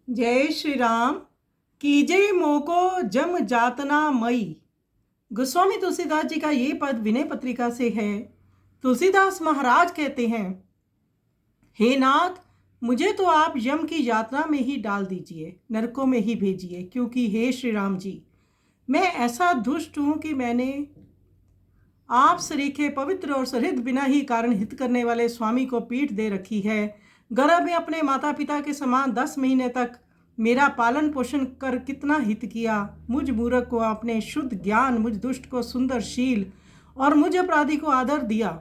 जय श्री राम। कीजे मोको जम जातना मई। गोस्वामी तुलसीदास जी का ये पद विनय पत्रिका से है। तुलसीदास महाराज कहते हैं, हे नाथ, मुझे तो आप यम की यात्रा में ही डाल दीजिए, नरकों में ही भेजिए, क्योंकि हे श्री राम जी, मैं ऐसा दुष्ट हूँ कि मैंने आप सरीखे पवित्र और सहृद बिना ही कारण हित करने वाले स्वामी को पीठ दे रखी है। गर्भ में अपने माता पिता के समान 10 महीने तक मेरा पालन पोषण कर कितना हित किया। मुझ मूर्ख को आपने शुद्ध ज्ञान, मुझ दुष्ट को सुंदर शील और मुझ अपराधी को आदर दिया।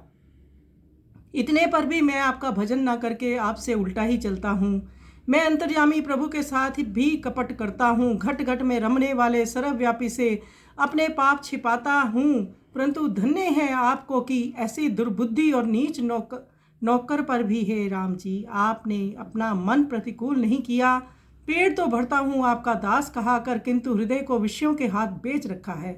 इतने पर भी मैं आपका भजन ना करके आपसे उल्टा ही चलता हूँ। मैं अंतर्यामी प्रभु के साथ भी कपट करता हूँ। घट घट में रमने वाले सर्वव्यापी से अपने पाप छिपाता हूँ। परंतु धन्य है आपको कि ऐसी दुर्बुद्धि और नीच नौकर पर भी है राम जी, आपने अपना मन प्रतिकूल नहीं किया। पेड़ तो भरता हूँ आपका दास कहा कर, किंतु हृदय को विषयों के हाथ बेच रखा है।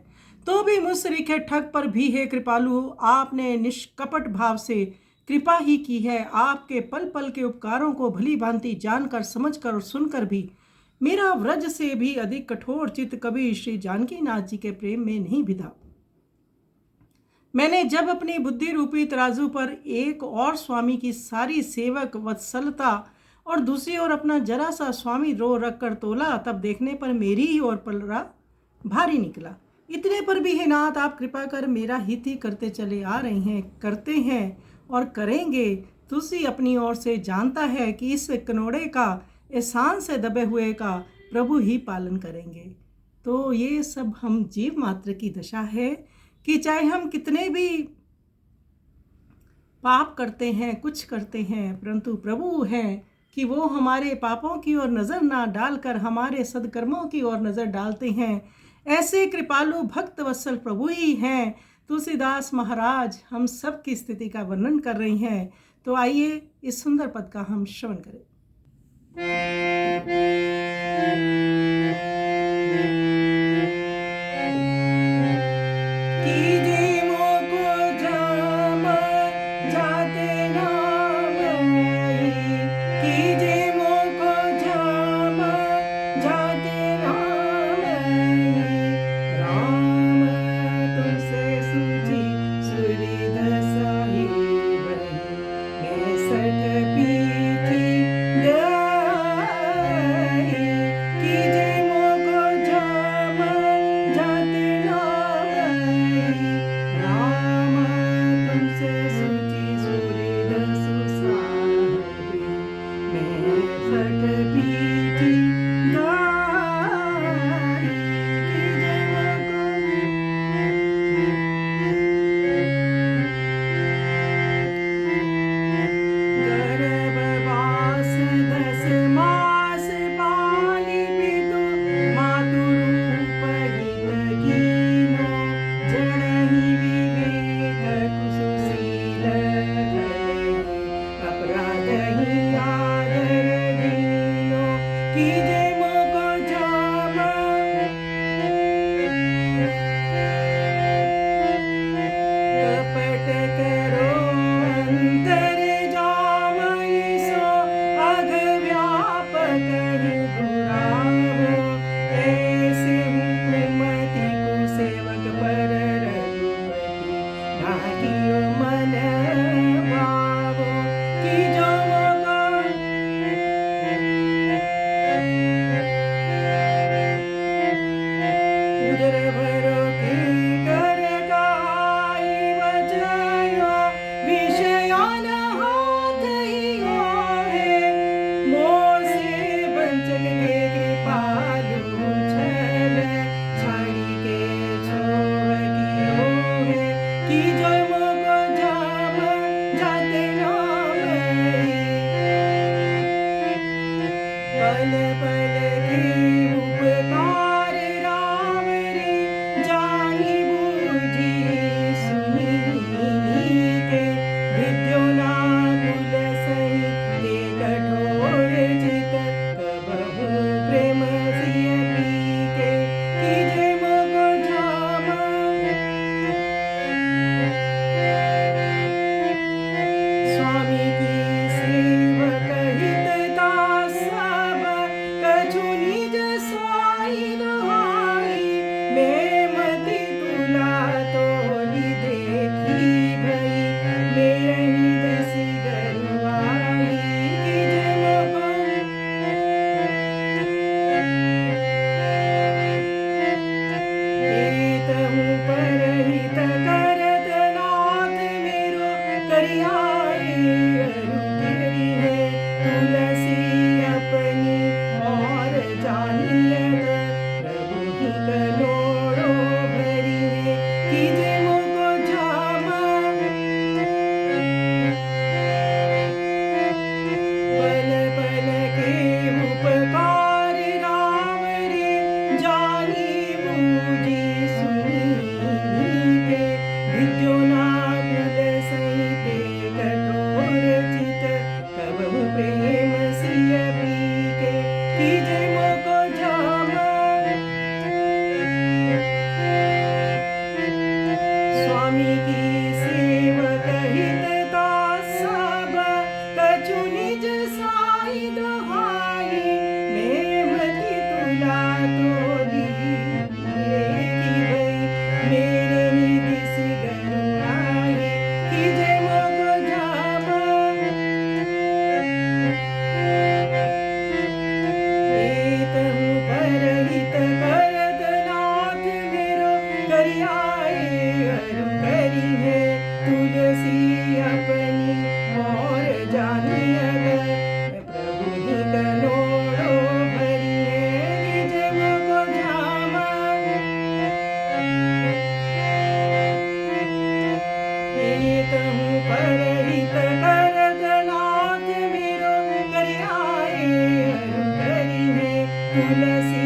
तो भी मुझ सरीखे ठग पर भी है कृपालु, आपने निष्कपट भाव से कृपा ही की है। आपके पल पल के उपकारों को भली भांति जानकर, समझकर और सुनकर भी मेरा व्रज से भी अधिक कठोर चित्त कभी श्री जानकी नाथ जी के प्रेम में नहीं भिदा। मैंने जब अपनी बुद्धि रूपी तराजू पर एक और स्वामी की सारी सेवक वत्सलता और दूसरी ओर अपना जरा सा स्वामी रो रख कर तोला, तब देखने पर मेरी ही ओर पलड़ा भारी निकला। इतने पर भी हे नाथ, आप कृपा कर मेरा हित ही करते चले आ रहे हैं, करते हैं और करेंगे। तुलसी अपनी ओर से जानता है कि इस कनोड़े का, एहसान से दबे हुए का प्रभु ही पालन करेंगे। तो ये सब हम जीव मात्र की दशा है कि चाहे हम कितने भी पाप करते हैं, कुछ करते हैं, परंतु प्रभु हैं कि वो हमारे पापों की ओर नज़र ना डालकर हमारे सदकर्मों की ओर नज़र डालते हैं। ऐसे कृपालु भक्त वत्सल प्रभु ही हैं। तुलसीदास महाराज हम सब की स्थिति का वर्णन कर रही हैं। तो आइए इस सुंदर पद का हम श्रवण करें। स्वामी की सेवक हित दास सब कीजे मोको जम स्वामी की सेवक हित सब कछु निज साई दुहाई मेमति तुला तो दी की भई मेरे निधि सिगरुआई कीजे मोको जम एतहु परहित करत नाथ मेरो करियाए अरु करी है तुलसी अपनी और जानियत प्रभु ही कनोड़ो भरी है कीजे मोको जाम एतहु परहित करत नाथ मेरो करियाए अरु करी है तुलसी